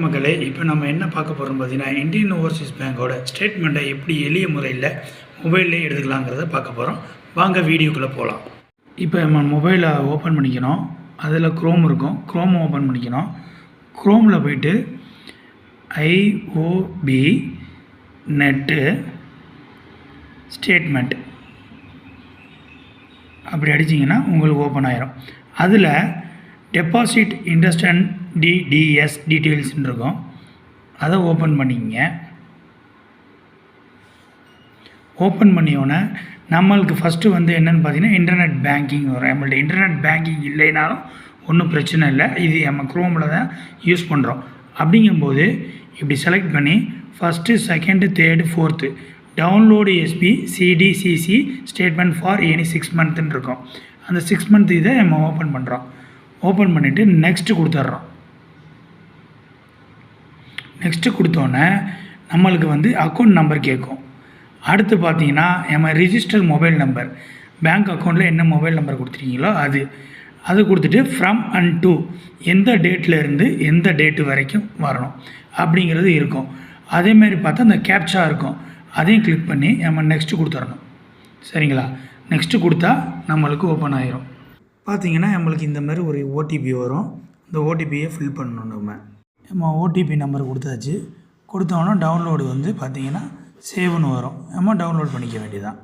மக்களே, இப்போ நம்ம என்ன பார்க்க போகிறோம் பார்த்தீங்கன்னா, இந்தியன் ஓவர்சீஸ் பேங்கோட ஸ்டேட்மெண்ட்டை எப்படி எளிய முறையில் மொபைல்லே எடுத்துக்கலாங்கிறத பார்க்க போகிறோம். வாங்க வீடியோக்குள்ளே போகலாம். இப்போ நம்ம மொபைலை ஓப்பன் பண்ணிக்கணும். அதில் க்ரோம் இருக்கும். க்ரோம் ஓப்பன் பண்ணிக்கணும். க்ரோமில் போயிட்டு ஐஓபி நெட்டு ஸ்டேட்மெண்ட் அப்படி அடிச்சிங்கன்னா உங்களுக்கு ஓப்பன் ஆயிரும். அதில் டெபாசிட் இன்ட்ரெஸ்ட் அண்ட் டிடிஎஸ் டீட்டெயில்ஸ்ன்னு இருக்கும். அதை ஓப்பன் பண்ணிக்கங்க. ஓப்பன் பண்ணியோன்னே நம்மளுக்கு ஃபஸ்ட்டு வந்து என்னென்னு பார்த்தீங்கன்னா இன்டர்நெட் பேங்கிங் வரும். நம்மள்ட்ட இன்டர்நெட் பேங்கிங் இல்லைனாலும் ஒன்றும் பிரச்சனை இல்லை. இது நம்ம க்ரோமில் தான் யூஸ் பண்ணுறோம். அப்படிங்கும்போது இப்படி செலக்ட் பண்ணி first, second, third, fourth download SP CDCC statement for any 6 மந்த்துன்னு இருக்கும். அந்த 6 மந்த் இதை நம்ம ஓப்பன் பண்ணுறோம். ஓப்பன் பண்ணிவிட்டு நெக்ஸ்ட்டு கொடுத்துட்றோம். நெக்ஸ்ட்டு கொடுத்தோன்னே நம்மளுக்கு வந்து அக்கௌண்ட் நம்பர் கேட்கும். அடுத்து பார்த்தீங்கன்னா நம்ம ரிஜிஸ்டர் மொபைல் நம்பர், பேங்க் அக்கௌண்ட்டில் என்ன மொபைல் நம்பர் கொடுத்துருக்கீங்களோ அது கொடுத்துட்டு ஃப்ரம் அண்ட் டு எந்த டேட்லேருந்து எந்த டேட்டு வரைக்கும் வரணும் அப்படிங்கிறது இருக்கும். அதேமாரி பார்த்தா அந்த கேப்சா இருக்கும். அதையும் கிளிக் பண்ணி நம்ம நெக்ஸ்ட்டு கொடுத்துடணும். சரிங்களா? நெக்ஸ்ட்டு கொடுத்தா நம்மளுக்கு ஓப்பன் ஆகிரும். பார்த்தீங்கன்னா நம்மளுக்கு இந்த மாதிரி ஒரு ஓடிபி வரும். இந்த ஓடிபியை ஃபில் பண்ணணும். நம்ம ஓடிபி நம்பர் கொடுத்தாச்சு. கொடுத்தோன்னா டவுன்லோடு வந்து பார்த்திங்கன்னா சேவ்னு வரும். நம்ம டவுன்லோட் பண்ணிக்க வேண்டியதான்.